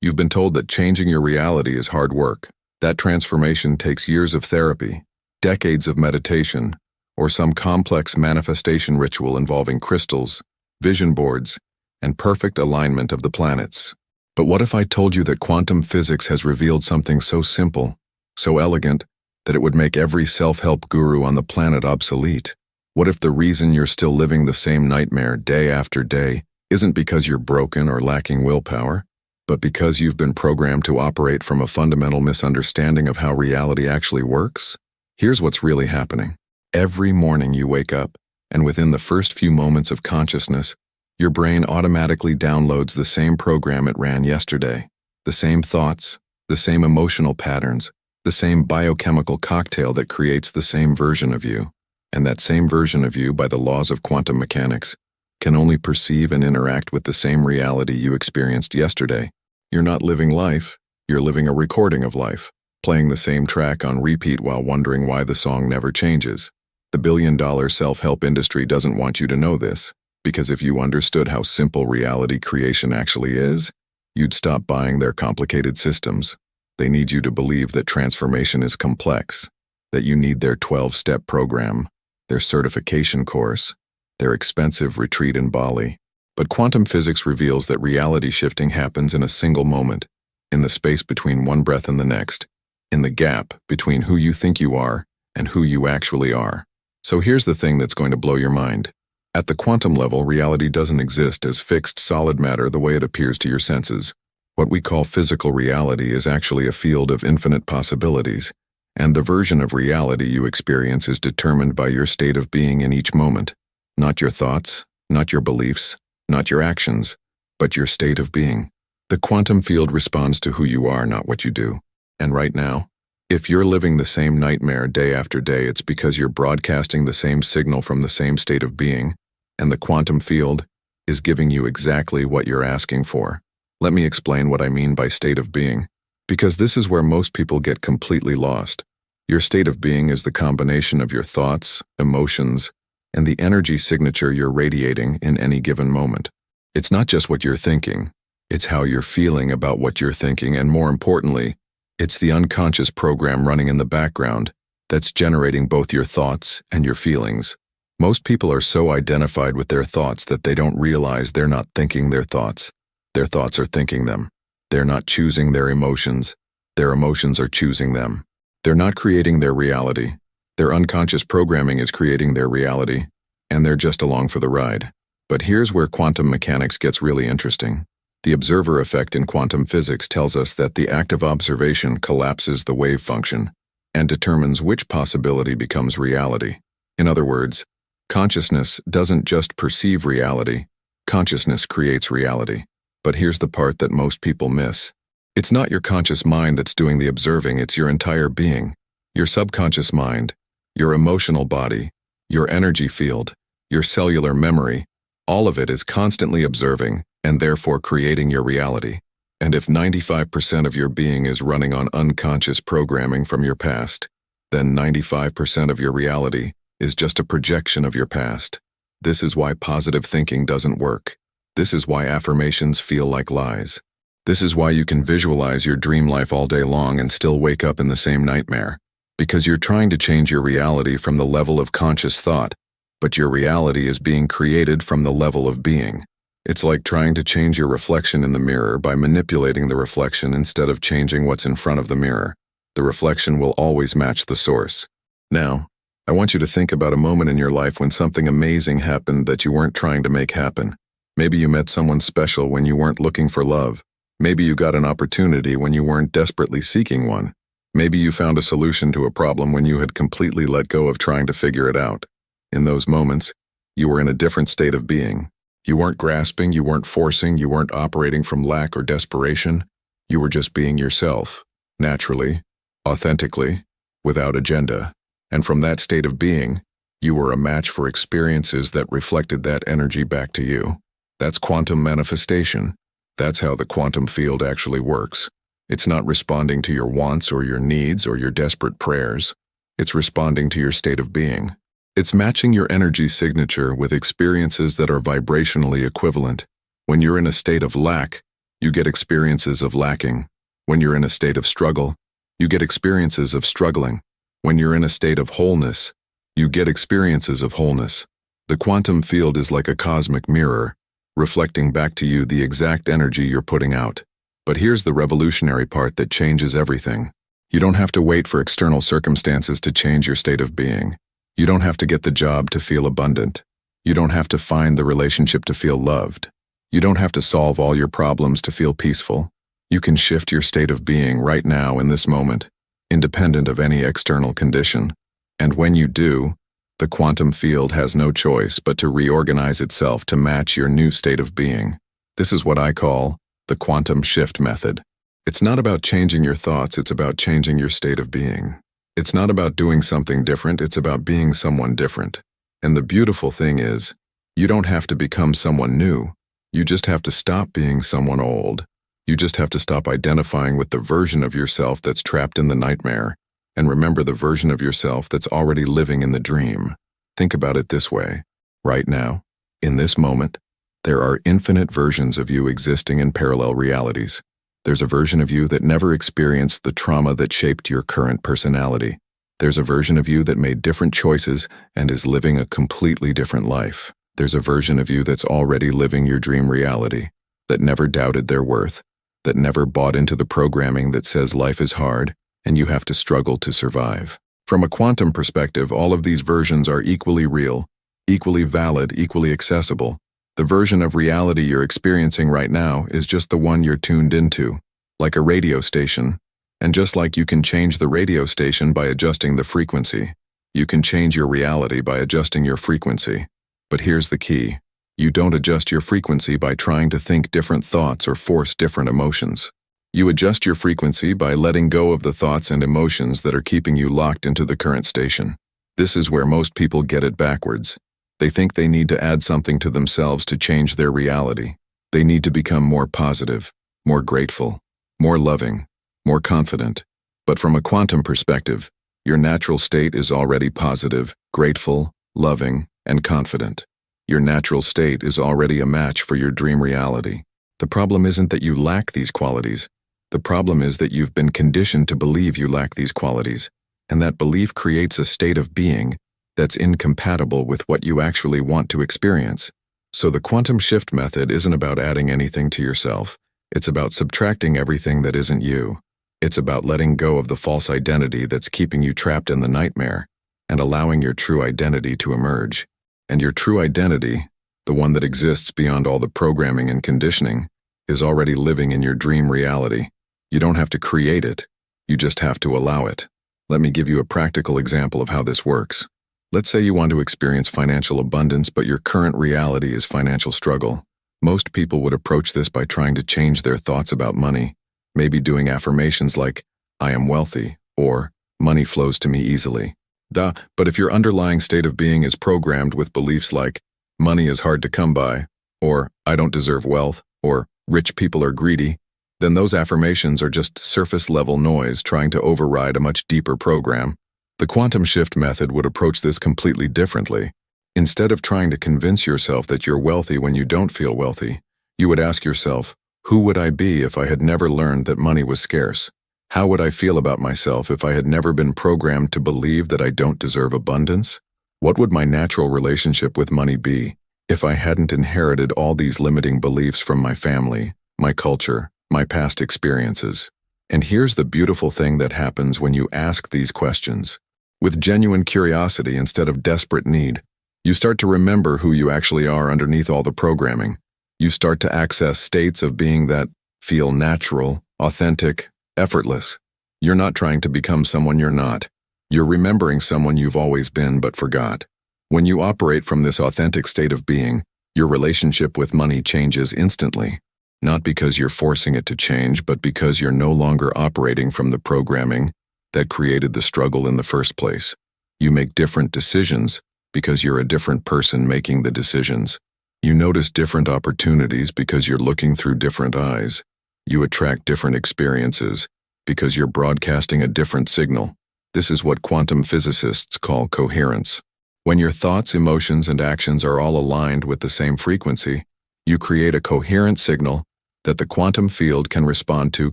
You've been told that changing your reality is hard work. That transformation takes years of therapy, decades of meditation, or some complex manifestation ritual involving crystals, vision boards, and perfect alignment of the planets. But what if I told you that quantum physics has revealed something so simple, so elegant, that it would make every self-help guru on the planet obsolete? What if the reason you're still living the same nightmare day after day isn't because you're broken or lacking willpower, but because you've been programmed to operate from a fundamental misunderstanding of how reality actually works? Here's what's really happening. Every morning you wake up, and within the first few moments of consciousness, your brain automatically downloads the same program it ran yesterday. The same thoughts, the same emotional patterns, the same biochemical cocktail that creates the same version of you. And that same version of you, by the laws of quantum mechanics, can only perceive and interact with the same reality you experienced yesterday. You're not living life, you're living a recording of life, playing the same track on repeat while wondering why the song never changes. The billion-dollar self-help industry doesn't want you to know this, because if you understood how simple reality creation actually is, you'd stop buying their complicated systems. They need you to believe that transformation is complex, that you need their 12-step program, their certification course, their expensive retreat in Bali. But quantum physics reveals that reality shifting happens in a single moment, in the space between one breath and the next, in the gap between who you think you are and who you actually are. So here's the thing that's going to blow your mind. At the quantum level, reality doesn't exist as fixed solid matter the way it appears to your senses. What we call physical reality is actually a field of infinite possibilities, and the version of reality you experience is determined by your state of being in each moment. Not your thoughts, not your beliefs, not your actions, but your state of being. The quantum field responds to who you are, not what you do. And right now, if you're living the same nightmare day after day, it's because you're broadcasting the same signal from the same state of being, and the quantum field is giving you exactly what you're asking for. Let me explain what I mean by state of being, because this is where most people get completely lost. Your state of being is the combination of your thoughts, emotions, and the energy signature you're radiating in any given moment. It's not just what you're thinking, it's how you're feeling about what you're thinking, and more importantly, it's the unconscious program running in the background that's generating both your thoughts and your feelings. Most people are so identified with their thoughts that they don't realize they're not thinking their thoughts. Their thoughts are thinking them. They're not choosing their emotions are choosing them. They're not creating their reality. Their unconscious programming is creating their reality, and they're just along for the ride. But here's where quantum mechanics gets really interesting. The observer effect in quantum physics tells us that the act of observation collapses the wave function and determines which possibility becomes reality. In other words, consciousness doesn't just perceive reality, consciousness creates reality. But here's the part that most people miss. It's not your conscious mind that's doing the observing, it's your entire being. Your subconscious mind, your emotional body, your energy field, your cellular memory, all of it is constantly observing and therefore creating your reality. And if 95% of your being is running on unconscious programming from your past, then 95% of your reality is just a projection of your past. This is why positive thinking doesn't work. This is why affirmations feel like lies. This is why you can visualize your dream life all day long and still wake up in the same nightmare. Because you're trying to change your reality from the level of conscious thought, but your reality is being created from the level of being. It's like trying to change your reflection in the mirror by manipulating the reflection instead of changing what's in front of the mirror. The reflection will always match the source. Now, I want you to think about a moment in your life when something amazing happened that you weren't trying to make happen. Maybe you met someone special when you weren't looking for love. Maybe you got an opportunity when you weren't desperately seeking one. Maybe you found a solution to a problem when you had completely let go of trying to figure it out. In those moments, you were in a different state of being. You weren't grasping, you weren't forcing, you weren't operating from lack or desperation. You were just being yourself, naturally, authentically, without agenda. And from that state of being, you were a match for experiences that reflected that energy back to you. That's quantum manifestation. That's how the quantum field actually works. It's not responding to your wants or your needs or your desperate prayers. It's responding to your state of being. It's matching your energy signature with experiences that are vibrationally equivalent. When you're in a state of lack, you get experiences of lacking. When you're in a state of struggle, you get experiences of struggling. When you're in a state of wholeness, you get experiences of wholeness. The quantum field is like a cosmic mirror, reflecting back to you the exact energy you're putting out. But here's the revolutionary part that changes everything. You don't have to wait for external circumstances to change your state of being. You don't have to get the job to feel abundant. You don't have to find the relationship to feel loved. You don't have to solve all your problems to feel peaceful. You can shift your state of being right now in this moment, independent of any external condition. And when you do, the quantum field has no choice but to reorganize itself to match your new state of being. This is what I call the quantum shift method. It's not about changing your thoughts, it's about changing your state of being. It's not about doing something different, it's about being someone different. And the beautiful thing is, you don't have to become someone new. You just have to stop being someone old. You just have to stop identifying with the version of yourself that's trapped in the nightmare, and remember the version of yourself that's already living in the dream. Think about it this way. Right now, in this moment, there are infinite versions of you existing in parallel realities. There's a version of you that never experienced the trauma that shaped your current personality. There's a version of you that made different choices and is living a completely different life. There's a version of you that's already living your dream reality, that never doubted their worth, that never bought into the programming that says life is hard and you have to struggle to survive. From a quantum perspective, all of these versions are equally real, equally valid, equally accessible. The version of reality you're experiencing right now is just the one you're tuned into, like a radio station. And just like you can change the radio station by adjusting the frequency, you can change your reality by adjusting your frequency. But here's the key. You don't adjust your frequency by trying to think different thoughts or force different emotions. You adjust your frequency by letting go of the thoughts and emotions that are keeping you locked into the current station. This is where most people get it backwards. They think they need to add something to themselves to change their reality. They need to become more positive, more grateful, more loving, more confident. But from a quantum perspective, your natural state is already positive, grateful, loving, and confident. Your natural state is already a match for your dream reality. The problem isn't that you lack these qualities. The problem is that you've been conditioned to believe you lack these qualities, and that belief creates a state of being that's incompatible with what you actually want to experience. So the quantum shift method isn't about adding anything to yourself. It's about subtracting everything that isn't you. It's about letting go of the false identity that's keeping you trapped in the nightmare and allowing your true identity to emerge. And your true identity, the one that exists beyond all the programming and conditioning, is already living in your dream reality. You don't have to create it. You just have to allow it. Let me give you a practical example of how this works. Let's say you want to experience financial abundance, but your current reality is financial struggle. Most people would approach this by trying to change their thoughts about money, maybe doing affirmations like, "I am wealthy," or "Money flows to me easily." But if your underlying state of being is programmed with beliefs like, "Money is hard to come by," or "I don't deserve wealth," or "Rich people are greedy," then those affirmations are just surface-level noise trying to override a much deeper program. The quantum shift method would approach this completely differently. Instead of trying to convince yourself that you're wealthy when you don't feel wealthy, you would ask yourself, who would I be if I had never learned that money was scarce? How would I feel about myself if I had never been programmed to believe that I don't deserve abundance? What would my natural relationship with money be if I hadn't inherited all these limiting beliefs from my family, my culture, my past experiences? And here's the beautiful thing that happens when you ask these questions. With genuine curiosity instead of desperate need, you start to remember who you actually are underneath all the programming. You start to access states of being that feel natural, authentic, effortless. You're not trying to become someone you're not. You're remembering someone you've always been but forgot. When you operate from this authentic state of being, your relationship with money changes instantly. Not because you're forcing it to change, but because you're no longer operating from the programming that created the struggle in the first place. You make different decisions because you're a different person making the decisions. You notice different opportunities because you're looking through different eyes. You attract different experiences because you're broadcasting a different signal. This is what quantum physicists call coherence. When your thoughts, emotions, and actions are all aligned with the same frequency, you create a coherent signal that the quantum field can respond to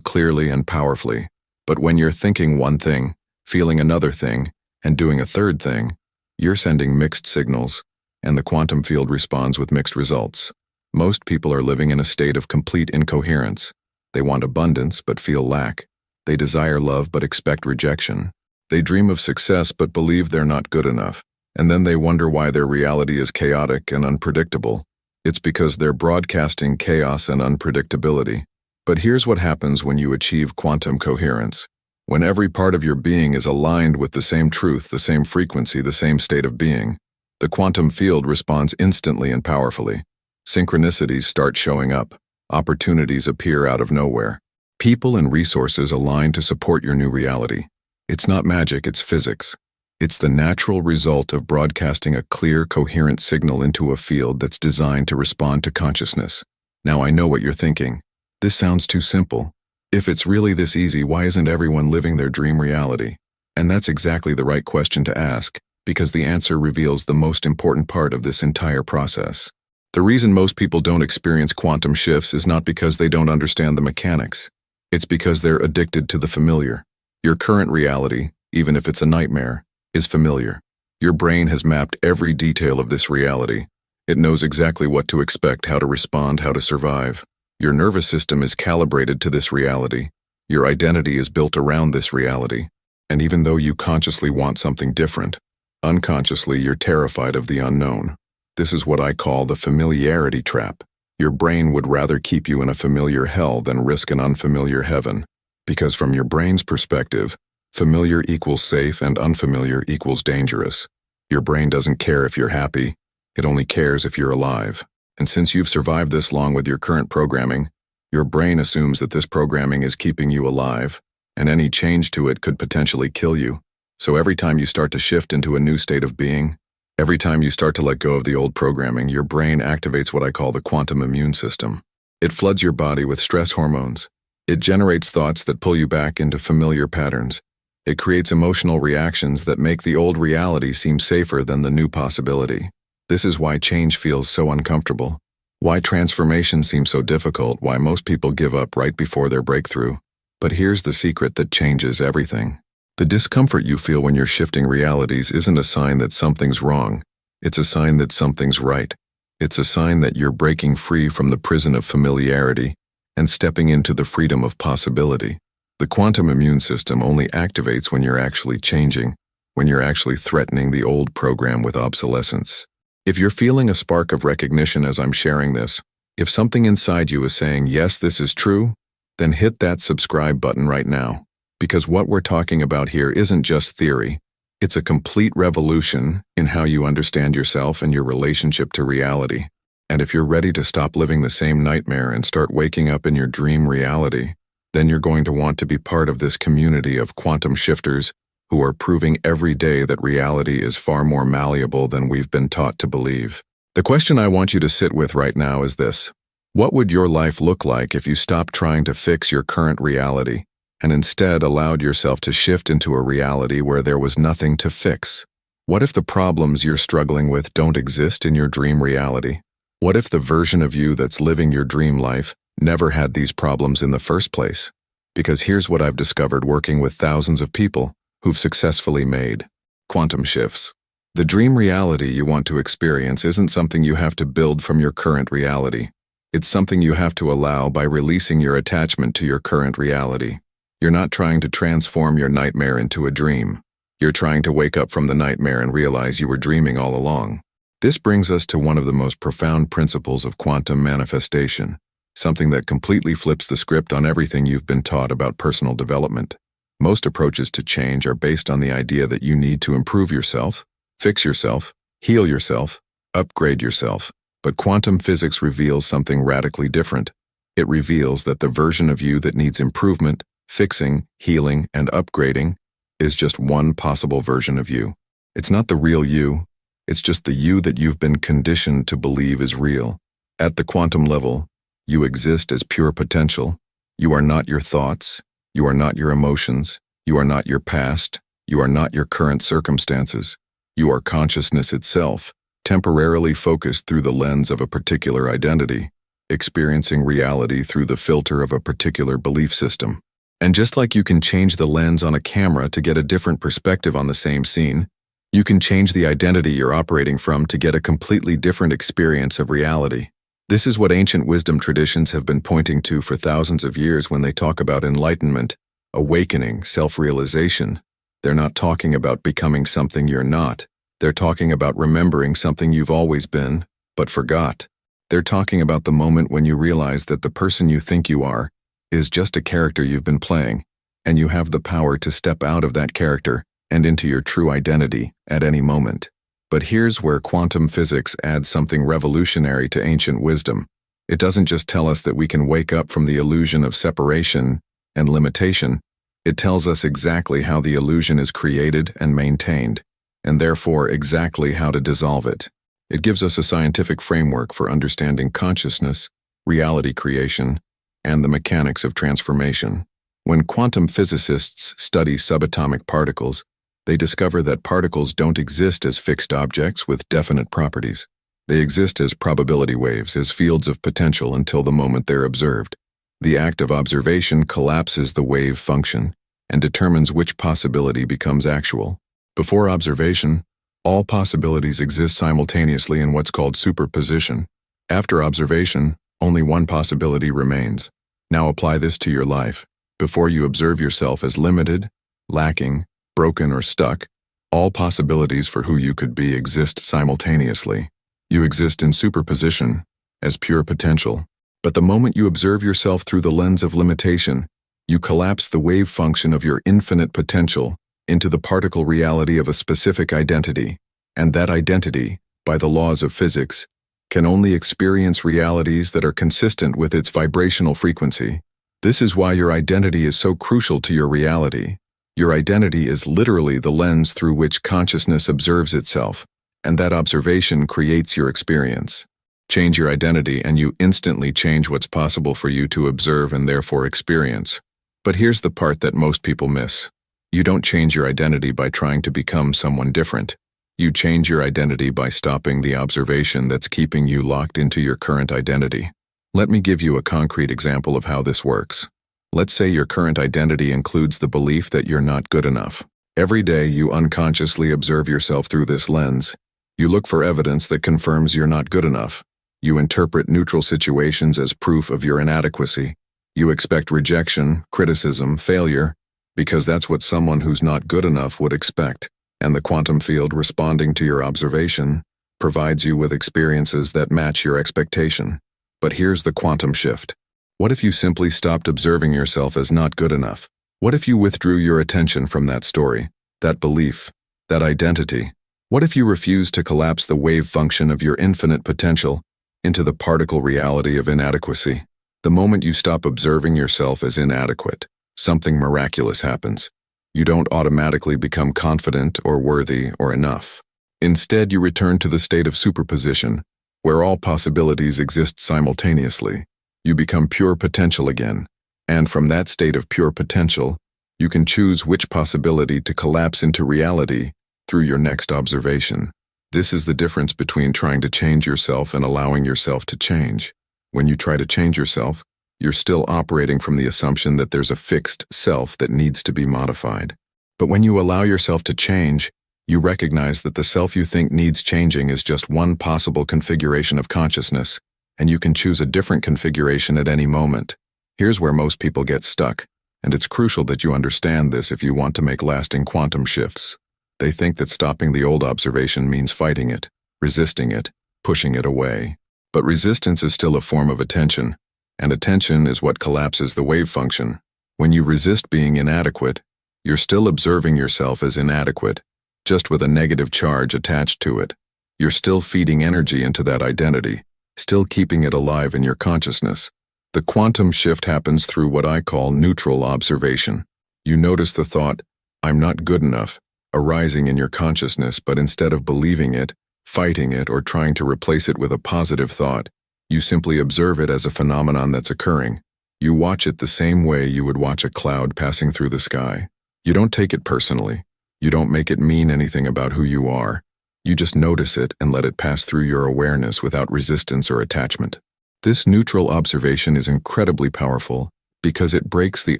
clearly and powerfully. But when you're thinking one thing, feeling another thing, and doing a third thing, you're sending mixed signals, and the quantum field responds with mixed results. Most people are living in a state of complete incoherence. They want abundance but feel lack. They desire love but expect rejection. They dream of success but believe they're not good enough. And then they wonder why their reality is chaotic and unpredictable. It's because they're broadcasting chaos and unpredictability. But here's what happens when you achieve quantum coherence. When every part of your being is aligned with the same truth, the same frequency, the same state of being, the quantum field responds instantly and powerfully. Synchronicities start showing up. Opportunities appear out of nowhere. People and resources align to support your new reality. It's not magic, it's physics. It's the natural result of broadcasting a clear, coherent signal into a field that's designed to respond to consciousness. Now I know what you're thinking. This sounds too simple. If it's really this easy, why isn't everyone living their dream reality? And that's exactly the right question to ask, because the answer reveals the most important part of this entire process. The reason most people don't experience quantum shifts is not because they don't understand the mechanics. It's because they're addicted to the familiar. Your current reality, even if it's a nightmare, is familiar. Your brain has mapped every detail of this reality. It knows exactly what to expect, how to respond, how to survive. Your nervous system is calibrated to this reality. Your identity is built around this reality. And even though you consciously want something different, unconsciously you're terrified of the unknown. This is what I call the familiarity trap. Your brain would rather keep you in a familiar hell than risk an unfamiliar heaven. Because from your brain's perspective, familiar equals safe and unfamiliar equals dangerous. Your brain doesn't care if you're happy, it only cares if you're alive. And since you've survived this long with your current programming, your brain assumes that this programming is keeping you alive, and any change to it could potentially kill you. So every time you start to shift into a new state of being, every time you start to let go of the old programming, your brain activates what I call the quantum immune system. It floods your body with stress hormones. It generates thoughts that pull you back into familiar patterns. It creates emotional reactions that make the old reality seem safer than the new possibility. This is why change feels so uncomfortable, why transformation seems so difficult, why most people give up right before their breakthrough. But here's the secret that changes everything. The discomfort you feel when you're shifting realities isn't a sign that something's wrong. It's a sign that something's right. It's a sign that you're breaking free from the prison of familiarity and stepping into the freedom of possibility. The quantum immune system only activates when you're actually changing, when you're actually threatening the old program with obsolescence. If you're feeling a spark of recognition as I'm sharing this, if something inside you is saying, yes, this is true, then hit that subscribe button right now. Because what we're talking about here isn't just theory. It's a complete revolution in how you understand yourself and your relationship to reality. And if you're ready to stop living the same nightmare and start waking up in your dream reality, then you're going to want to be part of this community of quantum shifters who are proving every day that reality is far more malleable than we've been taught to believe. The question I want you to sit with right now is this: what would your life look like if you stopped trying to fix your current reality and instead allowed yourself to shift into a reality where there was nothing to fix? What if the problems you're struggling with don't exist in your dream reality? What if the version of you that's living your dream life never had these problems in the first place? Because here's what I've discovered working with thousands of people who've successfully made quantum shifts. The dream reality you want to experience isn't something you have to build from your current reality. It's something you have to allow by releasing your attachment to your current reality. You're not trying to transform your nightmare into a dream. You're trying to wake up from the nightmare and realize you were dreaming all along. This brings us to one of the most profound principles of quantum manifestation, something that completely flips the script on everything you've been taught about personal development. Most approaches to change are based on the idea that you need to improve yourself, fix yourself, heal yourself, upgrade yourself. But quantum physics reveals something radically different. It reveals that the version of you that needs improvement, fixing, healing, and upgrading is just one possible version of you. It's not the real you. It's just the you that you've been conditioned to believe is real. At the quantum level, you exist as pure potential. You are not your thoughts. You are not your emotions. You are not your past. You are not your current circumstances. You are consciousness itself, temporarily focused through the lens of a particular identity. experiencing reality through the filter of a particular belief system. And just like you can change the lens on a camera to get a different perspective on the same scene, you can change the identity you're operating from to get a completely different experience of reality. This is what ancient wisdom traditions have been pointing to for thousands of years when they talk about enlightenment, awakening, self-realization. They're not talking about becoming something you're not. They're talking about remembering something you've always been, but forgot. They're talking about the moment when you realize that the person you think you are is just a character you've been playing, and you have the power to step out of that character and into your true identity at any moment. But here's where quantum physics adds something revolutionary to ancient wisdom. It doesn't just tell us that we can wake up from the illusion of separation and limitation. It tells us exactly how the illusion is created and maintained, and therefore exactly how to dissolve it. It gives us a scientific framework for understanding consciousness, reality creation, and the mechanics of transformation. When quantum physicists study subatomic particles, they discover that particles don't exist as fixed objects with definite properties. They exist as probability waves, as fields of potential until the moment they're observed. The act of observation collapses the wave function and determines which possibility becomes actual. Before observation, all possibilities exist simultaneously in what's called superposition. After observation, only one possibility remains. Now apply this to your life. Before you observe yourself as limited, lacking, broken, or stuck, all possibilities for who you could be exist simultaneously. You exist in superposition, as pure potential. But the moment you observe yourself through the lens of limitation, you collapse the wave function of your infinite potential into the particle reality of a specific identity, and that identity, by the laws of physics, can only experience realities that are consistent with its vibrational frequency. This is why your identity is so crucial to your reality. Your identity is literally the lens through which consciousness observes itself, and that observation creates your experience. Change your identity and you instantly change what's possible for you to observe and therefore experience. But here's the part that most people miss. You don't change your identity by trying to become someone different. You change your identity by stopping the observation that's keeping you locked into your current identity. Let me give you a concrete example of how this works. Let's say your current identity includes the belief that you're not good enough. Every day you unconsciously observe yourself through this lens. You look for evidence that confirms you're not good enough. You interpret neutral situations as proof of your inadequacy. You expect rejection, criticism, failure, because that's what someone who's not good enough would expect. And the quantum field responding to your observation provides you with experiences that match your expectation. But here's the quantum shift. What if you simply stopped observing yourself as not good enough? What if you withdrew your attention from that story, that belief, that identity? What if you refused to collapse the wave function of your infinite potential into the particle reality of inadequacy? The moment you stop observing yourself as inadequate, something miraculous happens. You don't automatically become confident or worthy or enough. Instead, you return to the state of superposition, where all possibilities exist simultaneously. You become pure potential again, and from that state of pure potential, you can choose which possibility to collapse into reality through your next observation. This is the difference between trying to change yourself and allowing yourself to change. When you try to change yourself, you're still operating from the assumption that there's a fixed self that needs to be modified. But when you allow yourself to change, you recognize that the self you think needs changing is just one possible configuration of consciousness, and you can choose a different configuration at any moment. Here's where most people get stuck, and it's crucial that you understand this if you want to make lasting quantum shifts. They think that stopping the old observation means fighting it, resisting it, pushing it away. But resistance is still a form of attention, and attention is what collapses the wave function. When you resist being inadequate, you're still observing yourself as inadequate, just with a negative charge attached to it. You're still feeding energy into that identity, still keeping it alive in your consciousness. The quantum shift happens through what I call neutral observation. You notice the thought, "I'm not good enough," arising in your consciousness, but instead of believing it, fighting it, or trying to replace it with a positive thought, you simply observe it as a phenomenon that's occurring. You watch it the same way you would watch a cloud passing through the sky. You don't take it personally. You don't make it mean anything about who you are. You just notice it and let it pass through your awareness without resistance or attachment. This neutral observation is incredibly powerful because it breaks the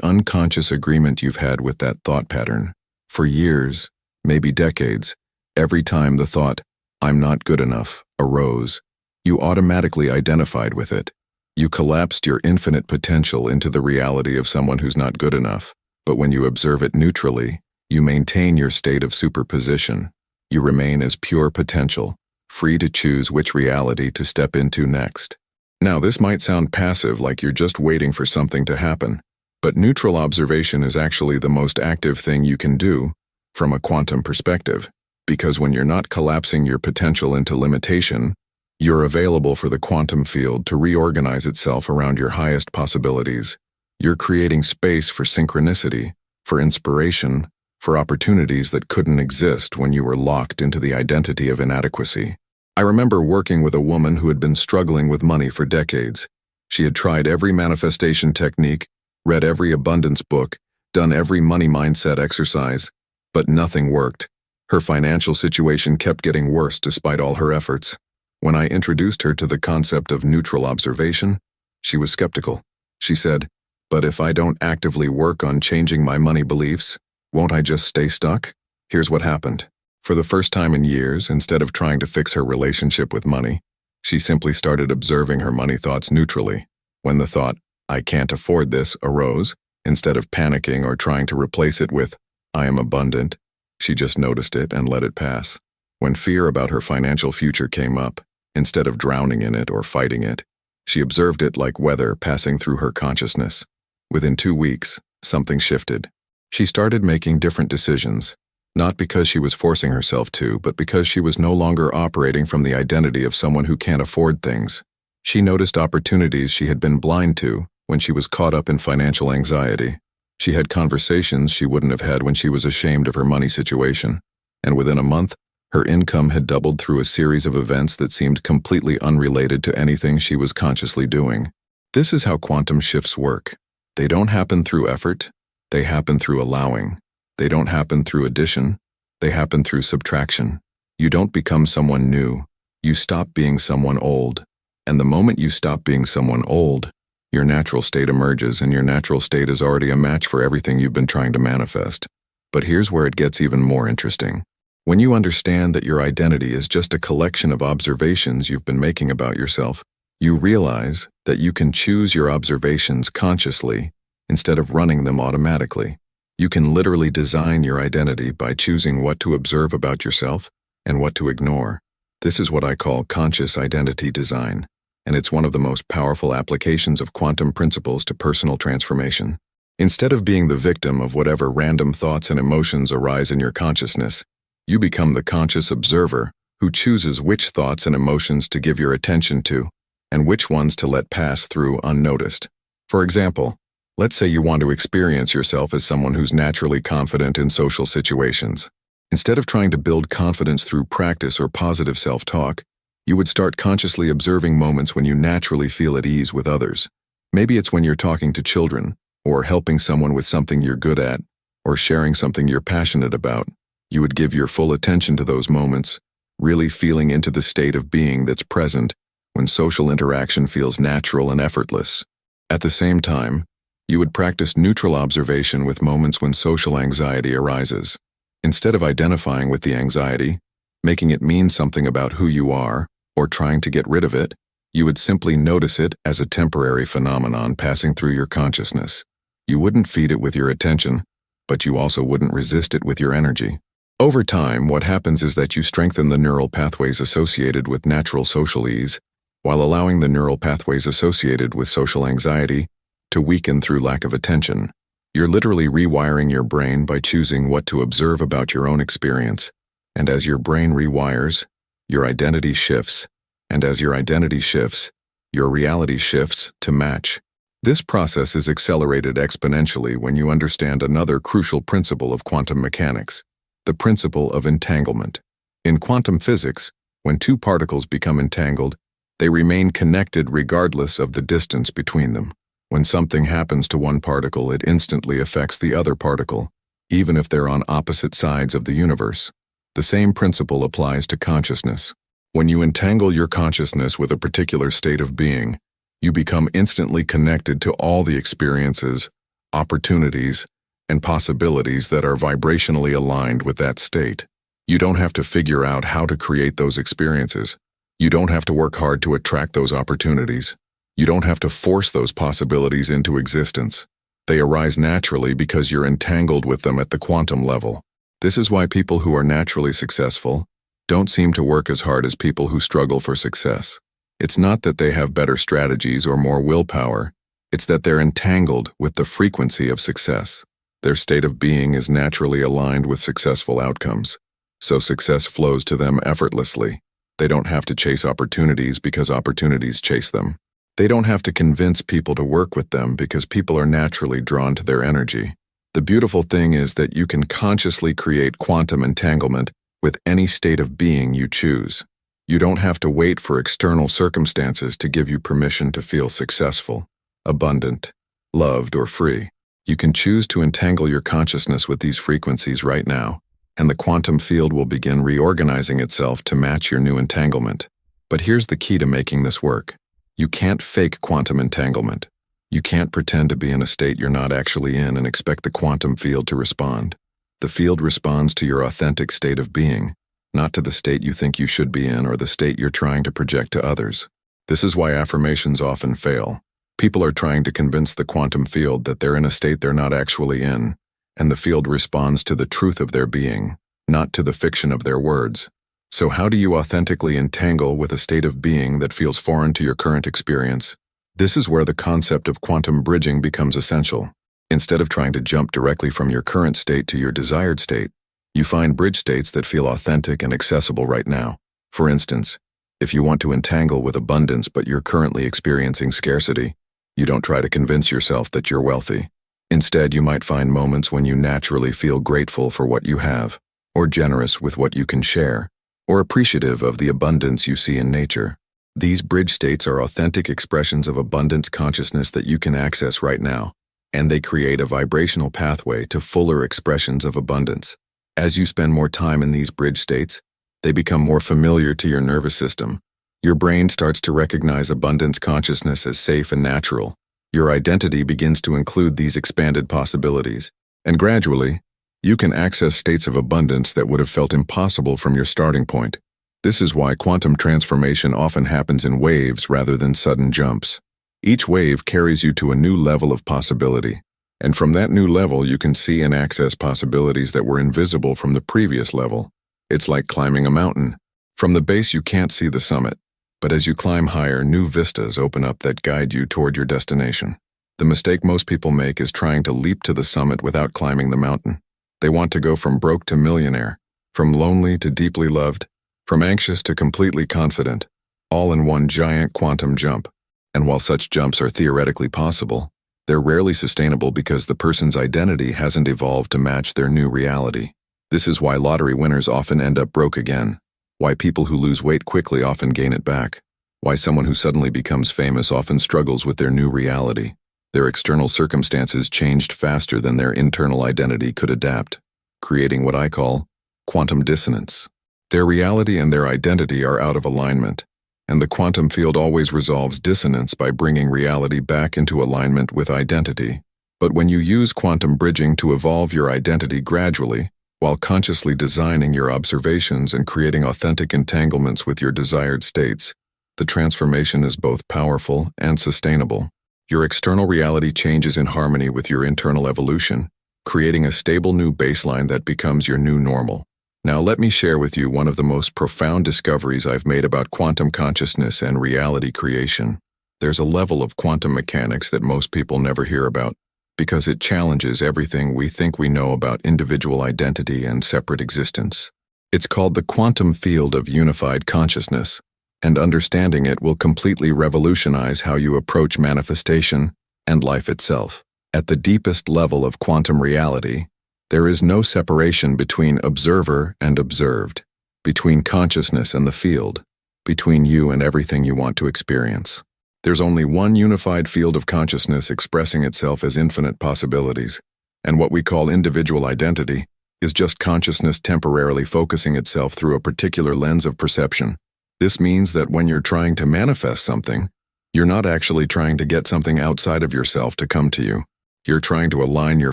unconscious agreement you've had with that thought pattern. For years, maybe decades, every time the thought, "I'm not good enough," arose, you automatically identified with it. You collapsed your infinite potential into the reality of someone who's not good enough. But when you observe it neutrally, you maintain your state of superposition. You remain as pure potential, free to choose which reality to step into next. Now, this might sound passive, like you're just waiting for something to happen, but neutral observation is actually the most active thing you can do from a quantum perspective, because when you're not collapsing your potential into limitation, you're available for the quantum field to reorganize itself around your highest possibilities. You're creating space for synchronicity, for inspiration, for opportunities that couldn't exist when you were locked into the identity of inadequacy. I remember working with a woman who had been struggling with money for decades. She had tried every manifestation technique, read every abundance book, done every money mindset exercise, but nothing worked. Her financial situation kept getting worse despite all her efforts. When I introduced her to the concept of neutral observation, she was skeptical. She said, "But if I don't actively work on changing my money beliefs, won't I just stay stuck?" Here's what happened. For the first time in years, instead of trying to fix her relationship with money, she simply started observing her money thoughts neutrally. When the thought, "I can't afford this," arose, instead of panicking or trying to replace it with, "I am abundant," she just noticed it and let it pass. When fear about her financial future came up, instead of drowning in it or fighting it, she observed it like weather passing through her consciousness. Within 2 weeks, something shifted. She started making different decisions, not because she was forcing herself to, but because she was no longer operating from the identity of someone who can't afford things. She noticed opportunities she had been blind to when she was caught up in financial anxiety. She had conversations she wouldn't have had when she was ashamed of her money situation. And within a month, her income had doubled through a series of events that seemed completely unrelated to anything she was consciously doing. This is how quantum shifts work. They don't happen through effort. They happen through allowing. They don't happen through addition. They happen through subtraction. You don't become someone new. You stop being someone old. And the moment you stop being someone old, your natural state emerges, and your natural state is already a match for everything you've been trying to manifest. But here's where it gets even more interesting. When you understand that your identity is just a collection of observations you've been making about yourself, you realize that you can choose your observations consciously instead of running them automatically. You can literally design your identity by choosing what to observe about yourself and what to ignore. This is what I call conscious identity design, and it's one of the most powerful applications of quantum principles to personal transformation. Instead of being the victim of whatever random thoughts and emotions arise in your consciousness, you become the conscious observer who chooses which thoughts and emotions to give your attention to and which ones to let pass through unnoticed. For example, let's say you want to experience yourself as someone who's naturally confident in social situations. Instead of trying to build confidence through practice or positive self-talk, you would start consciously observing moments when you naturally feel at ease with others. Maybe it's when you're talking to children, or helping someone with something you're good at, or sharing something you're passionate about. You would give your full attention to those moments, really feeling into the state of being that's present when social interaction feels natural and effortless. At the same time, you would practice neutral observation with moments when social anxiety arises. Instead of identifying with the anxiety, making it mean something about who you are, or trying to get rid of it, you would simply notice it as a temporary phenomenon passing through your consciousness. You wouldn't feed it with your attention, but you also wouldn't resist it with your energy. Over time, what happens is that you strengthen the neural pathways associated with natural social ease, while allowing the neural pathways associated with social anxiety to weaken through lack of attention. You're literally rewiring your brain by choosing what to observe about your own experience. And as your brain rewires, your identity shifts. And as your identity shifts, your reality shifts to match. This process is accelerated exponentially when you understand another crucial principle of quantum mechanics, the principle of entanglement. In quantum physics, when two particles become entangled, they remain connected regardless of the distance between them. When something happens to one particle, it instantly affects the other particle, even if they're on opposite sides of the universe. The same principle applies to consciousness. When you entangle your consciousness with a particular state of being, You become instantly connected to all the experiences, opportunities, and possibilities that are vibrationally aligned with that state. You don't have to figure out how to create those experiences. You don't have to work hard to attract those opportunities. You don't have to force those possibilities into existence. They arise naturally because you're entangled with them at the quantum level. This is why people who are naturally successful don't seem to work as hard as people who struggle for success. It's not that they have better strategies or more willpower. It's that they're entangled with the frequency of success. Their state of being is naturally aligned with successful outcomes, so success flows to them effortlessly. They don't have to chase opportunities because opportunities chase them. They don't have to convince people to work with them because people are naturally drawn to their energy. The beautiful thing is that you can consciously create quantum entanglement with any state of being you choose. You don't have to wait for external circumstances to give you permission to feel successful, abundant, loved, or free. You can choose to entangle your consciousness with these frequencies right now, and the quantum field will begin reorganizing itself to match your new entanglement. But here's the key to making this work. You can't fake quantum entanglement. You can't pretend to be in a state you're not actually in and expect the quantum field to respond. The field responds to your authentic state of being, not to the state you think you should be in or the state you're trying to project to others. This is why affirmations often fail. People are trying to convince the quantum field that they're in a state they're not actually in, and the field responds to the truth of their being, not to the fiction of their words. So how do you authentically entangle with a state of being that feels foreign to your current experience? This is where the concept of quantum bridging becomes essential. Instead of trying to jump directly from your current state to your desired state, you find bridge states that feel authentic and accessible right now. For instance, if you want to entangle with abundance but you're currently experiencing scarcity, you don't try to convince yourself that you're wealthy. Instead, you might find moments when you naturally feel grateful for what you have, or generous with what you can share, or appreciative of the abundance you see in nature. These bridge states are authentic expressions of abundance consciousness that you can access right now, and they create a vibrational pathway to fuller expressions of abundance. As you spend more time in these bridge states, they become more familiar to your nervous system. Your brain starts to recognize abundance consciousness as safe and natural. Your identity begins to include these expanded possibilities, and gradually, you can access states of abundance that would have felt impossible from your starting point. This is why quantum transformation often happens in waves rather than sudden jumps. Each wave carries you to a new level of possibility, and from that new level you can see and access possibilities that were invisible from the previous level. It's like climbing a mountain. From the base you can't see the summit, but as you climb higher, new vistas open up that guide you toward your destination. The mistake most people make is trying to leap to the summit without climbing the mountain. They want to go from broke to millionaire, from lonely to deeply loved, from anxious to completely confident, all in one giant quantum jump. And while such jumps are theoretically possible, they're rarely sustainable because the person's identity hasn't evolved to match their new reality. This is why lottery winners often end up broke again, why people who lose weight quickly often gain it back, why someone who suddenly becomes famous often struggles with their new reality. Their external circumstances changed faster than their internal identity could adapt, creating what I call quantum dissonance. Their reality and their identity are out of alignment, and the quantum field always resolves dissonance by bringing reality back into alignment with identity. But when you use quantum bridging to evolve your identity gradually, while consciously designing your observations and creating authentic entanglements with your desired states, the transformation is both powerful and sustainable. Your external reality changes in harmony with your internal evolution, creating a stable new baseline that becomes your new normal. Now let me share with you one of the most profound discoveries I've made about quantum consciousness and reality creation. There's a level of quantum mechanics that most people never hear about, because it challenges everything we think we know about individual identity and separate existence. It's called the quantum field of unified consciousness, and understanding it will completely revolutionize how you approach manifestation and life itself. At the deepest level of quantum reality, there is no separation between observer and observed, between consciousness and the field, between you and everything you want to experience. There's only one unified field of consciousness expressing itself as infinite possibilities, and what we call individual identity is just consciousness temporarily focusing itself through a particular lens of perception. This means that when you're trying to manifest something, You're not actually trying to get something outside of yourself to come to you. You're trying to align your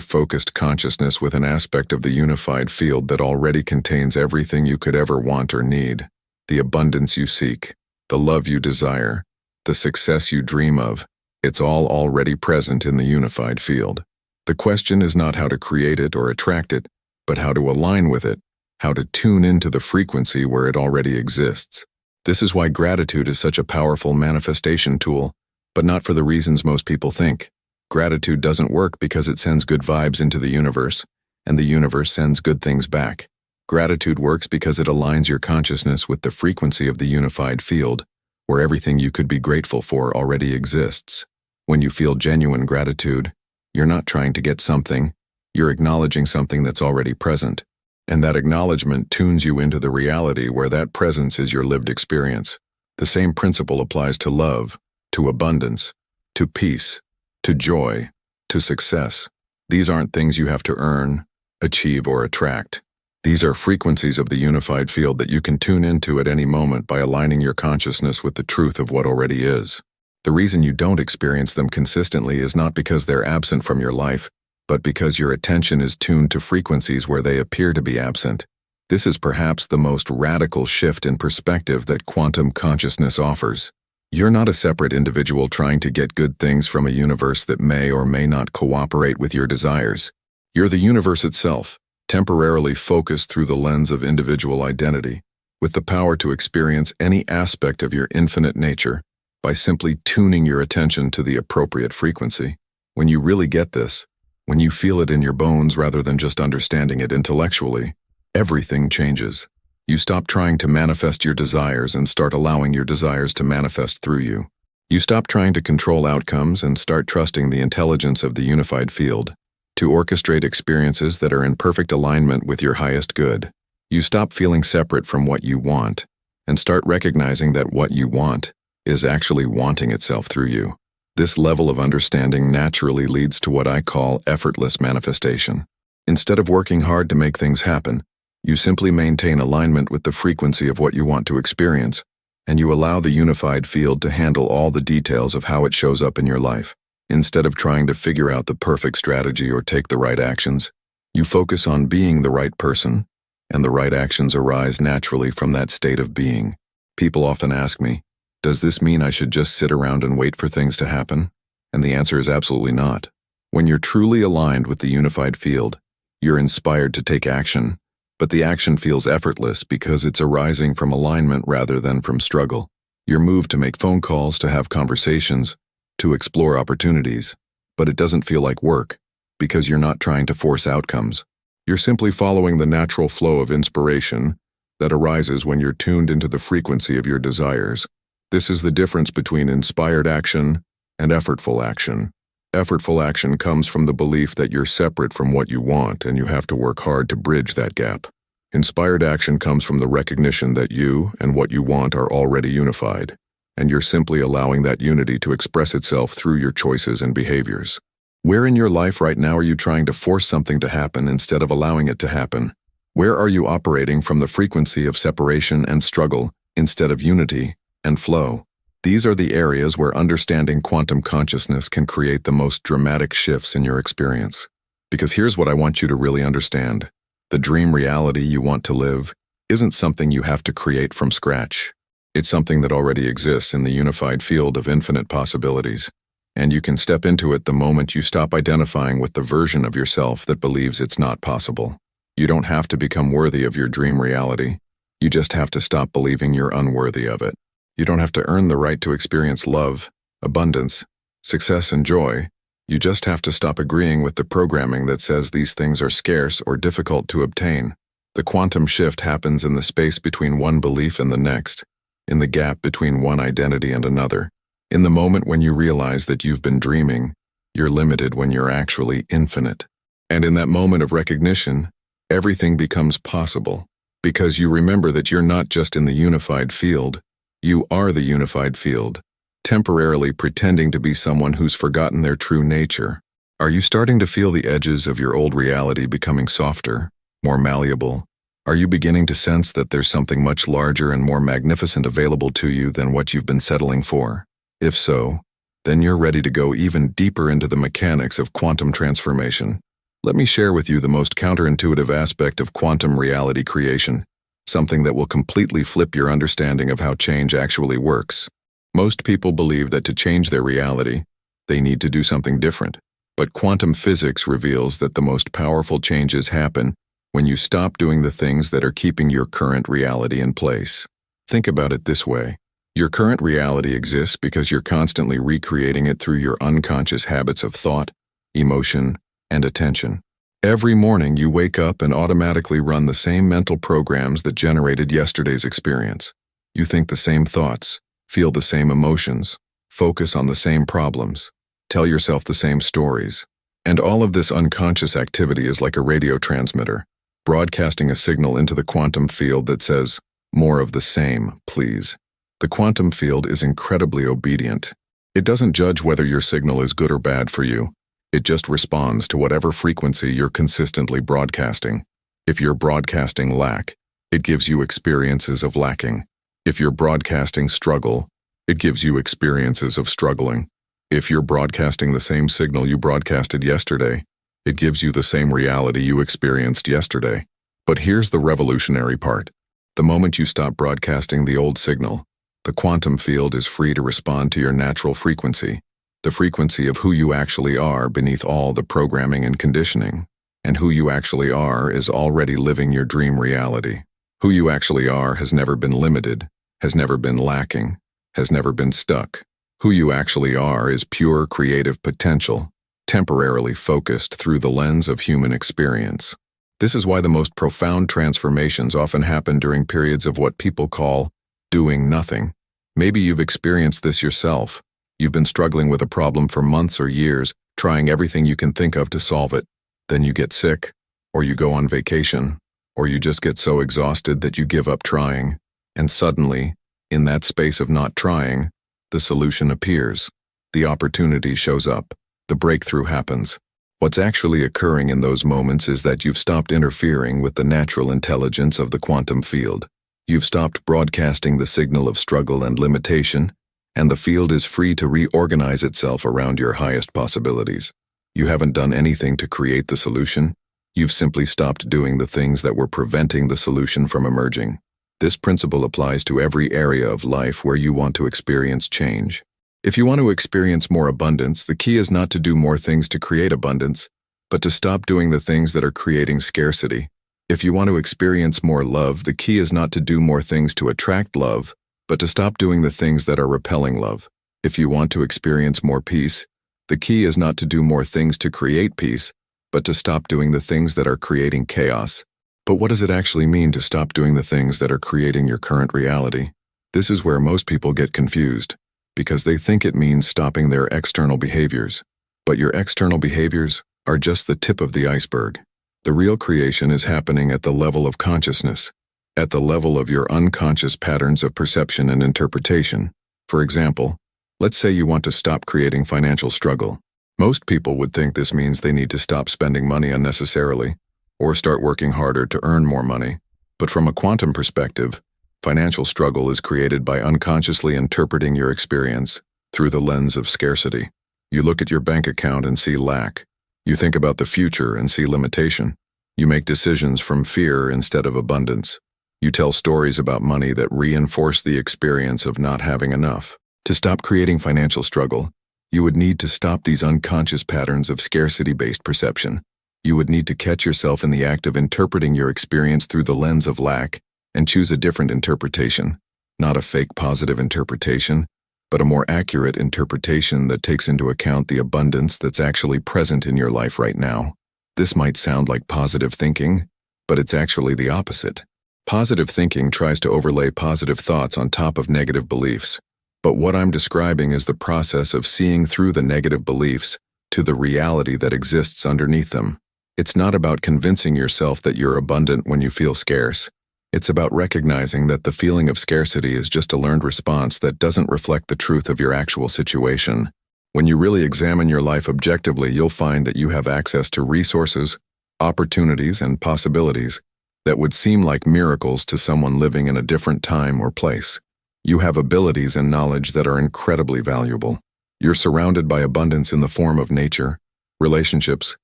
focused consciousness with an aspect of the unified field that already contains everything you could ever want or need. The abundance you seek, the love you desire, the success you dream of, it's all already present in the unified field. The question is not how to create it or attract it, but how to align with it, how to tune into the frequency where it already exists. This is why gratitude is such a powerful manifestation tool, but not for the reasons most people think. Gratitude doesn't work because it sends good vibes into the universe, and the universe sends good things back. Gratitude works because it aligns your consciousness with the frequency of the unified field, where everything you could be grateful for already exists. When you feel genuine gratitude, you're not trying to get something, you're acknowledging something that's already present. And that acknowledgement tunes you into the reality where that presence is your lived experience. The same principle applies to love, to abundance, to peace, to joy, to success. These aren't things you have to earn, achieve, or attract. These are frequencies of the unified field that you can tune into at any moment by aligning your consciousness with the truth of what already is. The reason you don't experience them consistently is not because they're absent from your life, but because your attention is tuned to frequencies where they appear to be absent. This is perhaps the most radical shift in perspective that quantum consciousness offers. You're not a separate individual trying to get good things from a universe that may or may not cooperate with your desires. You're the universe itself, temporarily focused through the lens of individual identity, with the power to experience any aspect of your infinite nature by simply tuning your attention to the appropriate frequency. When you really get this, when you feel it in your bones rather than just understanding it intellectually, everything changes. You stop trying to manifest your desires and start allowing your desires to manifest through you. You stop trying to control outcomes and start trusting the intelligence of the unified field to orchestrate experiences that are in perfect alignment with your highest good. You stop feeling separate from what you want and start recognizing that what you want is actually wanting itself through you. This level of understanding naturally leads to what I call effortless manifestation. Instead of working hard to make things happen, you simply maintain alignment with the frequency of what you want to experience, and you allow the unified field to handle all the details of how it shows up in your life. Instead of trying to figure out the perfect strategy or take the right actions, you focus on being the right person, and the right actions arise naturally from that state of being. People often ask me, does this mean I should just sit around and wait for things to happen? And the answer is absolutely not. When you're truly aligned with the unified field, you're inspired to take action, but the action feels effortless because it's arising from alignment rather than from struggle. You're moved to make phone calls, to have conversations, to explore opportunities, but it doesn't feel like work because you're not trying to force outcomes. You're simply following the natural flow of inspiration that arises when you're tuned into the frequency of your desires. This is the difference between inspired action and effortful action. Effortful action comes from the belief that you're separate from what you want and you have to work hard to bridge that gap. Inspired action comes from the recognition that you and what you want are already unified, and you're simply allowing that unity to express itself through your choices and behaviors. Where in your life right now are you trying to force something to happen instead of allowing it to happen? Where are you operating from the frequency of separation and struggle instead of unity and flow? These are the areas where understanding quantum consciousness can create the most dramatic shifts in your experience. Because here's what I want you to really understand. The dream reality you want to live isn't something you have to create from scratch. It's something that already exists in the unified field of infinite possibilities, and you can step into it the moment you stop identifying with the version of yourself that believes it's not possible. You don't have to become worthy of your dream reality. You just have to stop believing you're unworthy of it. You don't have to earn the right to experience love, abundance, success, and joy. You just have to stop agreeing with the programming that says these things are scarce or difficult to obtain. The quantum shift happens in the space between one belief and the next, in the gap between one identity and another. In the moment when you realize that you've been dreaming, you're limited when you're actually infinite. And in that moment of recognition, everything becomes possible, because you remember that you're not just in the unified field, you are the unified field, temporarily pretending to be someone who's forgotten their true nature. Are you starting to feel the edges of your old reality becoming softer, more malleable? Are you beginning to sense that there's something much larger and more magnificent available to you than what you've been settling for? If so, then you're ready to go even deeper into the mechanics of quantum transformation. Let me share with you the most counterintuitive aspect of quantum reality creation, something that will completely flip your understanding of how change actually works. Most people believe that to change their reality, they need to do something different. But quantum physics reveals that the most powerful changes happen when you stop doing the things that are keeping your current reality in place. Think about it this way. Your current reality exists because you're constantly recreating it through your unconscious habits of thought, emotion, and attention. Every morning you wake up and automatically run the same mental programs that generated yesterday's experience. You think the same thoughts, feel the same emotions, focus on the same problems, tell yourself the same stories. And all of this unconscious activity is like a radio transmitter, broadcasting a signal into the quantum field that says, "More of the same, please." The quantum field is incredibly obedient. It doesn't judge whether your signal is good or bad for you. It just responds to whatever frequency you're consistently broadcasting. If you're broadcasting lack, it gives you experiences of lacking. If you're broadcasting struggle, it gives you experiences of struggling. If you're broadcasting the same signal you broadcasted yesterday, it gives you the same reality you experienced yesterday. But here's the revolutionary part. The moment you stop broadcasting the old signal, the quantum field is free to respond to your natural frequency, the frequency of who you actually are beneath all the programming and conditioning. And who you actually are is already living your dream reality. Who you actually are has never been limited, has never been lacking, has never been stuck. Who you actually are is pure creative potential, temporarily focused through the lens of human experience. This is why the most profound transformations often happen during periods of what people call doing nothing. Maybe you've experienced this yourself. You've been struggling with a problem for months or years, trying everything you can think of to solve it. Then you get sick, or you go on vacation, or you just get so exhausted that you give up trying. And suddenly, in that space of not trying, the solution appears. The opportunity shows up. The breakthrough happens. What's actually occurring in those moments is that you've stopped interfering with the natural intelligence of the quantum field. You've stopped broadcasting the signal of struggle and limitation, and the field is free to reorganize itself around your highest possibilities. You haven't done anything to create the solution. You've simply stopped doing the things that were preventing the solution from emerging. This principle applies to every area of life where you want to experience change. If you want to experience more abundance, the key is not to do more things to create abundance, but to stop doing the things that are creating scarcity. If you want to experience more love, the key is not to do more things to attract love, but to stop doing the things that are repelling love. If you want to experience more peace, the key is not to do more things to create peace, but to stop doing the things that are creating chaos. But what does it actually mean to stop doing the things that are creating your current reality? This is where most people get confused, because they think it means stopping their external behaviors. But your external behaviors are just the tip of the iceberg. The real creation is happening at the level of consciousness, at the level of your unconscious patterns of perception and interpretation. For example, let's say you want to stop creating financial struggle. Most people would think this means they need to stop spending money unnecessarily, or start working harder to earn more money. But from a quantum perspective, financial struggle is created by unconsciously interpreting your experience through the lens of scarcity. You look at your bank account and see lack. You think about the future and see limitation. You make decisions from fear instead of abundance. You tell stories about money that reinforce the experience of not having enough. To stop creating financial struggle, you would need to stop these unconscious patterns of scarcity-based perception. You would need to catch yourself in the act of interpreting your experience through the lens of lack and choose a different interpretation. Not a fake positive interpretation, but a more accurate interpretation that takes into account the abundance that's actually present in your life right now. This might sound like positive thinking, but it's actually the opposite. Positive thinking tries to overlay positive thoughts on top of negative beliefs. But what I'm describing is the process of seeing through the negative beliefs to the reality that exists underneath them. It's not about convincing yourself that you're abundant when you feel scarce. It's about recognizing that the feeling of scarcity is just a learned response that doesn't reflect the truth of your actual situation. When you really examine your life objectively, you'll find that you have access to resources, opportunities, and possibilities that would seem like miracles to someone living in a different time or place. You have abilities and knowledge that are incredibly valuable. You're surrounded by abundance in the form of nature, relationships,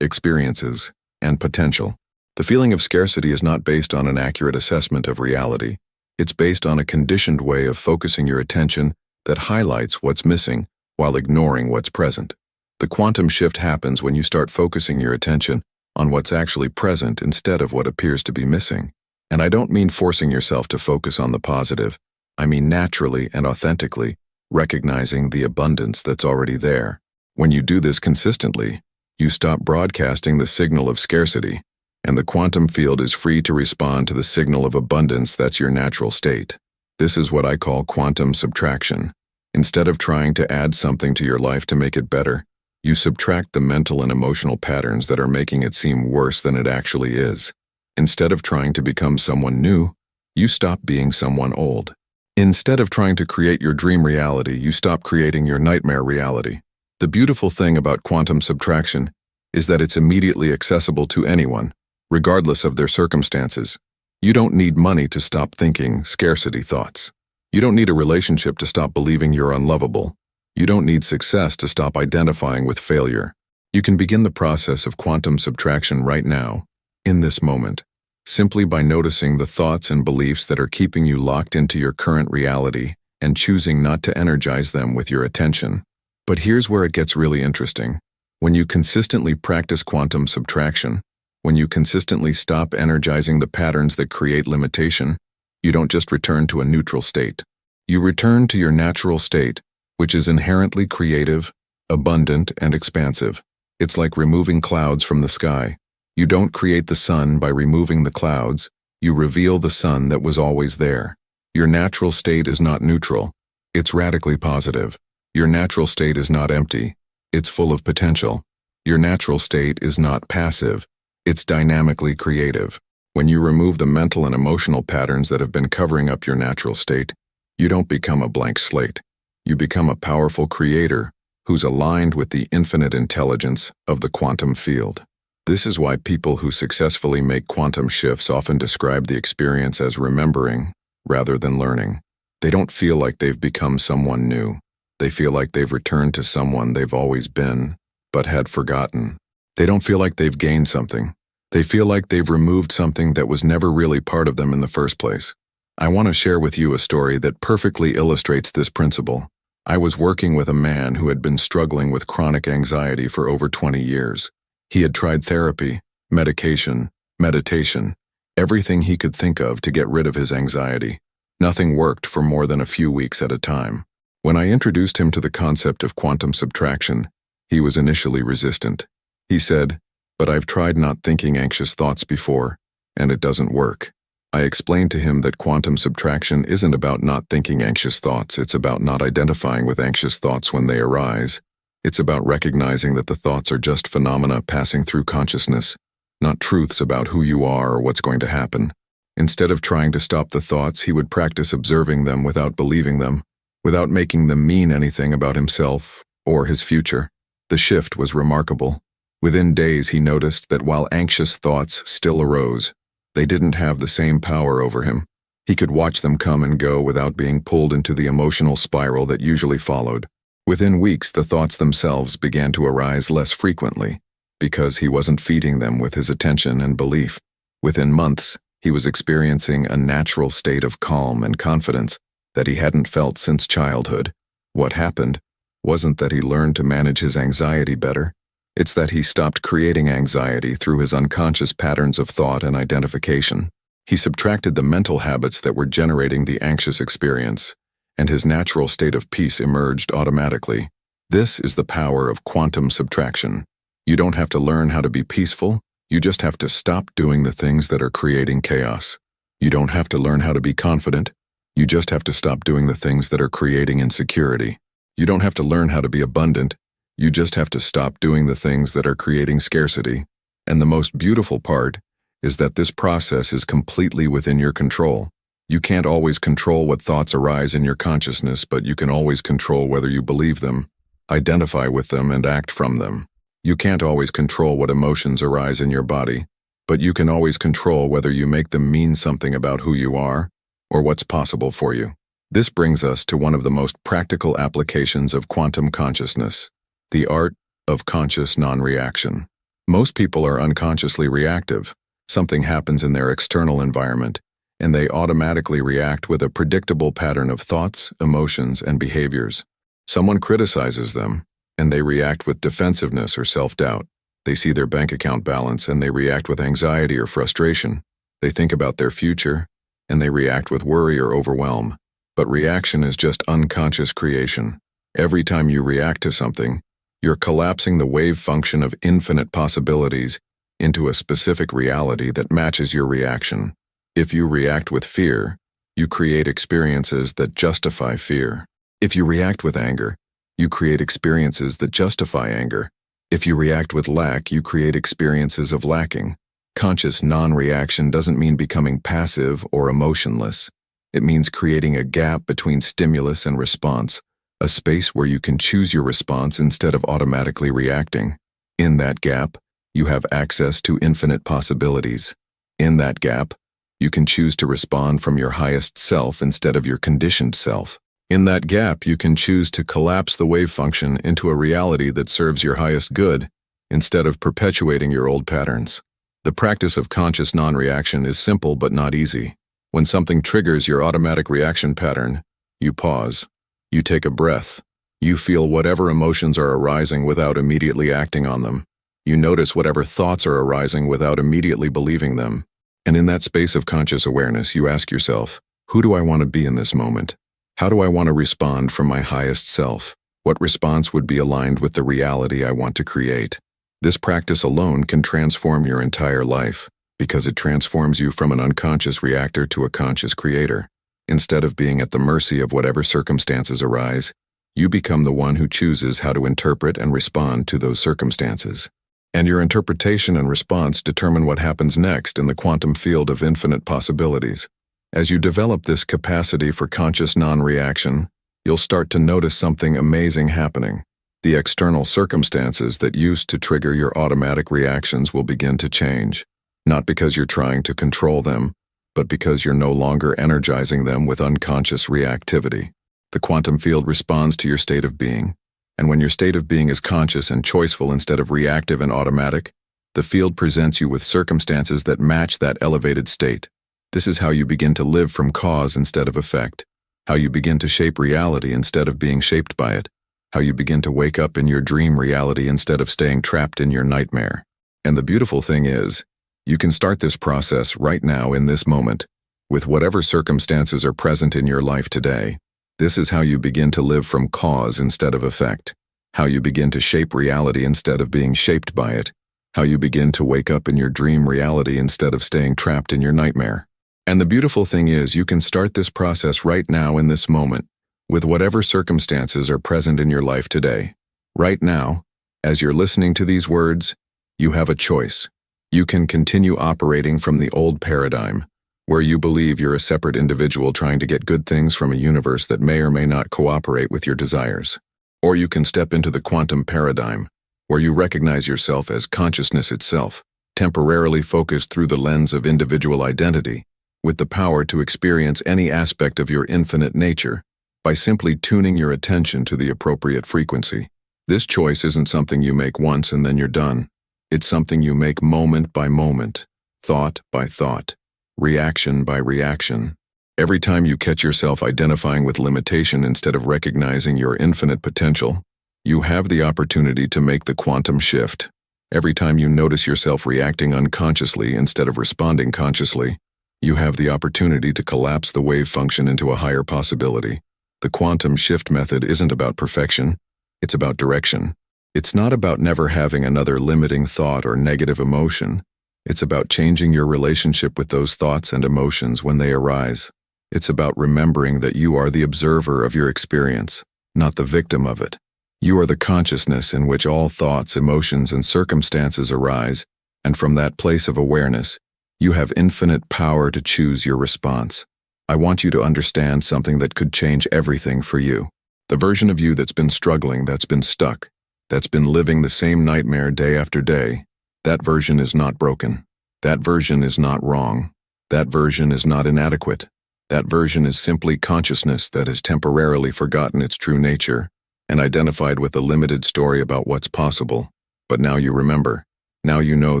experiences, and potential. The feeling of scarcity is not based on an accurate assessment of reality. It's based on a conditioned way of focusing your attention that highlights what's missing while ignoring what's present. The quantum shift happens when you start focusing your attention on what's actually present instead of what appears to be missing. And I don't mean forcing yourself to focus on the positive. I mean naturally and authentically recognizing the abundance that's already there. When you do this consistently, you stop broadcasting the signal of scarcity, and the quantum field is free to respond to the signal of abundance that's your natural state. This is what I call quantum subtraction. Instead of trying to add something to your life to make it better, you subtract the mental and emotional patterns that are making it seem worse than it actually is. Instead of trying to become someone new, you stop being someone old. Instead of trying to create your dream reality, you stop creating your nightmare reality. The beautiful thing about quantum subtraction is that it's immediately accessible to anyone, regardless of their circumstances. You don't need money to stop thinking scarcity thoughts. You don't need a relationship to stop believing you're unlovable. You don't need success to stop identifying with failure. You can begin the process of quantum subtraction right now, in this moment, simply by noticing the thoughts and beliefs that are keeping you locked into your current reality and choosing not to energize them with your attention. But here's where it gets really interesting. When you consistently practice quantum subtraction, when you consistently stop energizing the patterns that create limitation, you don't just return to a neutral state. You return to your natural state, which is inherently creative, abundant, and expansive. It's like removing clouds from the sky. You don't create the sun by removing the clouds, you reveal the sun that was always there. Your natural state is not neutral, it's radically positive. Your natural state is not empty, it's full of potential. Your natural state is not passive, it's dynamically creative. When you remove the mental and emotional patterns that have been covering up your natural state, you don't become a blank slate. You become a powerful creator who's aligned with the infinite intelligence of the quantum field. This is why people who successfully make quantum shifts often describe the experience as remembering rather than learning. They don't feel like they've become someone new. They feel like they've returned to someone they've always been, but had forgotten. They don't feel like they've gained something. They feel like they've removed something that was never really part of them in the first place. I want to share with you a story that perfectly illustrates this principle. I was working with a man who had been struggling with chronic anxiety for over 20 years. He had tried therapy, medication, meditation, everything he could think of to get rid of his anxiety. Nothing worked for more than a few weeks at a time. When I introduced him to the concept of quantum subtraction, he was initially resistant. He said, "But I've tried not thinking anxious thoughts before, and it doesn't work." I explained to him that quantum subtraction isn't about not thinking anxious thoughts, it's about not identifying with anxious thoughts when they arise. It's about recognizing that the thoughts are just phenomena passing through consciousness, not truths about who you are or what's going to happen. Instead of trying to stop the thoughts, he would practice observing them without believing them, without making them mean anything about himself or his future. The shift was remarkable. Within days, he noticed that while anxious thoughts still arose, they didn't have the same power over him. He could watch them come and go without being pulled into the emotional spiral that usually followed. Within weeks, the thoughts themselves began to arise less frequently, because he wasn't feeding them with his attention and belief. Within months, he was experiencing a natural state of calm and confidence that he hadn't felt since childhood. What happened wasn't that he learned to manage his anxiety better. It's that he stopped creating anxiety through his unconscious patterns of thought and identification. He subtracted the mental habits that were generating the anxious experience, and his natural state of peace emerged automatically. This is the power of quantum subtraction. You don't have to learn how to be peaceful, you just have to stop doing the things that are creating chaos. You don't have to learn how to be confident, you just have to stop doing the things that are creating insecurity. You don't have to learn how to be abundant, you just have to stop doing the things that are creating scarcity. And the most beautiful part is that this process is completely within your control. You can't always control what thoughts arise in your consciousness, but you can always control whether you believe them, identify with them, and act from them. You can't always control what emotions arise in your body, but you can always control whether you make them mean something about who you are or what's possible for you. This brings us to one of the most practical applications of quantum consciousness, the art of conscious non-reaction. Most people are unconsciously reactive. Something happens in their external environment, and they automatically react with a predictable pattern of thoughts, emotions, and behaviors. Someone criticizes them, and they react with defensiveness or self-doubt. They see their bank account balance, and they react with anxiety or frustration. They think about their future, and they react with worry or overwhelm. But reaction is just unconscious creation. Every time you react to something, you're collapsing the wave function of infinite possibilities into a specific reality that matches your reaction. If you react with fear, you create experiences that justify fear. If you react with anger, you create experiences that justify anger. If you react with lack, you create experiences of lacking. Conscious non-reaction doesn't mean becoming passive or emotionless. It means creating a gap between stimulus and response, a space where you can choose your response instead of automatically reacting. In that gap, you have access to infinite possibilities. In that gap, you can choose to respond from your highest self instead of your conditioned self. In that gap, you can choose to collapse the wave function into a reality that serves your highest good instead of perpetuating your old patterns. The practice of conscious non-reaction is simple but not easy. When something triggers your automatic reaction pattern, you pause. You take a breath. You feel whatever emotions are arising without immediately acting on them. You notice whatever thoughts are arising without immediately believing them. And in that space of conscious awareness, you ask yourself, who do I want to be in this moment? How do I want to respond from my highest self? What response would be aligned with the reality I want to create? This practice alone can transform your entire life, because it transforms you from an unconscious reactor to a conscious creator. Instead of being at the mercy of whatever circumstances arise, you become the one who chooses how to interpret and respond to those circumstances. And your interpretation and response determine what happens next in the quantum field of infinite possibilities. As you develop this capacity for conscious non-reaction, you'll start to notice something amazing happening. The external circumstances that used to trigger your automatic reactions will begin to change, not because you're trying to control them, but because you're no longer energizing them with unconscious reactivity. The quantum field responds to your state of being. And when your state of being is conscious and choiceful instead of reactive and automatic, the field presents you with circumstances that match that elevated state. This is how you begin to live from cause instead of effect, how you begin to shape reality instead of being shaped by it, how you begin to wake up in your dream reality instead of staying trapped in your nightmare. And the beautiful thing is, you can start this process right now in this moment, with whatever circumstances are present in your life today. This is how you begin to live from cause instead of effect, how you begin to shape reality instead of being shaped by it, how you begin to wake up in your dream reality instead of staying trapped in your nightmare. And the beautiful thing is, you can start this process right now in this moment, with whatever circumstances are present in your life today. Right now, as you're listening to these words, you have a choice. You can continue operating from the old paradigm, where you believe you're a separate individual trying to get good things from a universe that may or may not cooperate with your desires. Or you can step into the quantum paradigm, where you recognize yourself as consciousness itself, temporarily focused through the lens of individual identity, with the power to experience any aspect of your infinite nature by simply tuning your attention to the appropriate frequency. This choice isn't something you make once and then you're done. It's something you make moment by moment, thought by thought, reaction by reaction. Every time you catch yourself identifying with limitation instead of recognizing your infinite potential, you have the opportunity to make the quantum shift. Every time you notice yourself reacting unconsciously instead of responding consciously, you have the opportunity to collapse the wave function into a higher possibility. The quantum shift method isn't about perfection, it's about direction. It's not about never having another limiting thought or negative emotion. It's about changing your relationship with those thoughts and emotions when they arise. It's about remembering that you are the observer of your experience, not the victim of it. You are the consciousness in which all thoughts, emotions, and circumstances arise, and from that place of awareness, you have infinite power to choose your response. I want you to understand something that could change everything for you. The version of you that's been struggling, that's been stuck, that's been living the same nightmare day after day, that version is not broken. That version is not wrong. That version is not inadequate. That version is simply consciousness that has temporarily forgotten its true nature and identified with a limited story about what's possible. But now you remember. Now you know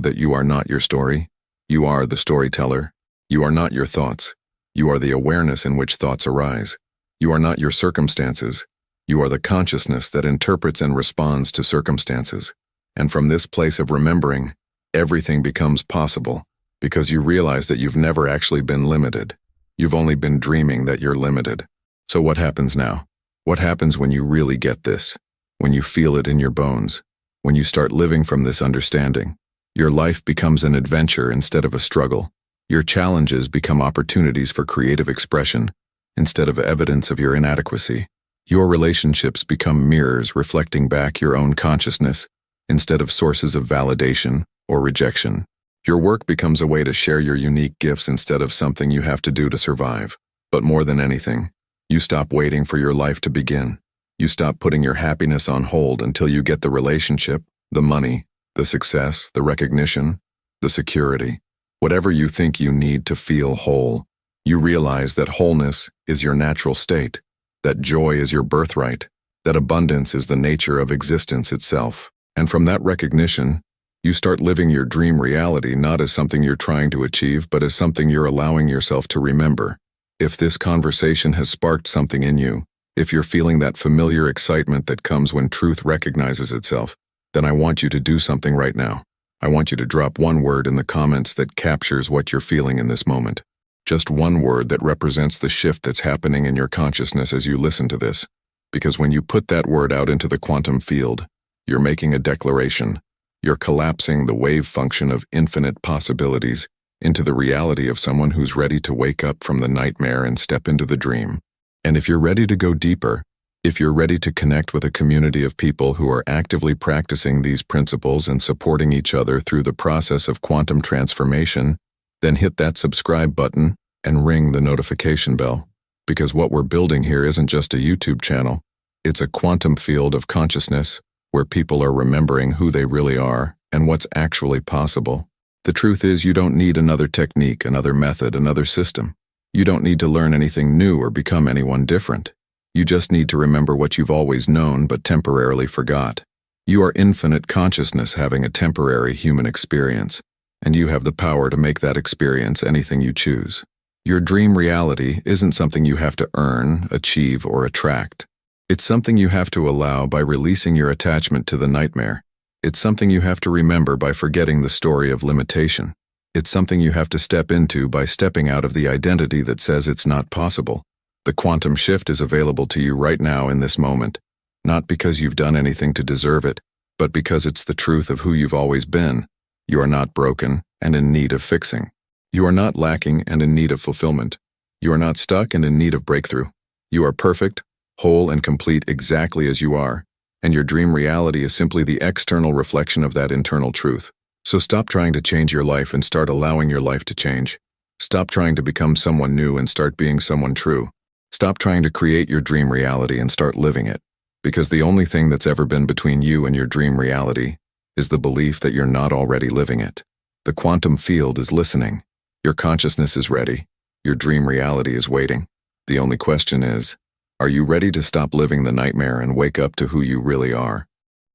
that you are not your story. You are the storyteller. You are not your thoughts. You are the awareness in which thoughts arise. You are not your circumstances. You are the consciousness that interprets and responds to circumstances. And from this place of remembering, everything becomes possible because you realize that you've never actually been limited. You've only been dreaming that you're limited. So what happens now? What happens when you really get this? When you feel it in your bones? When you start living from this understanding? Your life becomes an adventure instead of a struggle. Your challenges become opportunities for creative expression instead of evidence of your inadequacy. Your relationships become mirrors reflecting back your own consciousness instead of sources of validation or rejection. Your work becomes a way to share your unique gifts instead of something you have to do to survive. But more than anything, you stop waiting for your life to begin. You stop putting your happiness on hold until you get the relationship, the money, the success, the recognition, the security. Whatever you think you need to feel whole, you realize that wholeness is your natural state, that joy is your birthright, that abundance is the nature of existence itself. And from that recognition, you start living your dream reality not as something you're trying to achieve, but as something you're allowing yourself to remember. If this conversation has sparked something in you, if you're feeling that familiar excitement that comes when truth recognizes itself, then I want you to do something right now. I want you to drop one word in the comments that captures what you're feeling in this moment. Just one word that represents the shift that's happening in your consciousness as you listen to this. Because when you put that word out into the quantum field, you're making a declaration. You're collapsing the wave function of infinite possibilities into the reality of someone who's ready to wake up from the nightmare and step into the dream. And if you're ready to go deeper, if you're ready to connect with a community of people who are actively practicing these principles and supporting each other through the process of quantum transformation, then hit that subscribe button and ring the notification bell. Because what we're building here isn't just a YouTube channel, it's a quantum field of consciousness where people are remembering who they really are and what's actually possible. The truth is, you don't need another technique, another method, another system. You don't need to learn anything new or become anyone different. You just need to remember what you've always known but temporarily forgot. You are infinite consciousness having a temporary human experience, and you have the power to make that experience anything you choose. Your dream reality isn't something you have to earn, achieve, or attract. It's something you have to allow by releasing your attachment to the nightmare. It's something you have to remember by forgetting the story of limitation. It's something you have to step into by stepping out of the identity that says it's not possible. The quantum shift is available to you right now in this moment, not because you've done anything to deserve it, but because it's the truth of who you've always been. You are not broken and in need of fixing. You are not lacking and in need of fulfillment. You are not stuck and in need of breakthrough. You are perfect, whole, and complete exactly as you are, and your dream reality is simply the external reflection of that internal truth. So stop trying to change your life and start allowing your life to change. Stop trying to become someone new and start being someone true. Stop trying to create your dream reality and start living it. Because the only thing that's ever been between you and your dream reality is the belief that you're not already living it. The quantum field is listening. Your consciousness is ready. Your dream reality is waiting. The only question is, are you ready to stop living the nightmare and wake up to who you really are?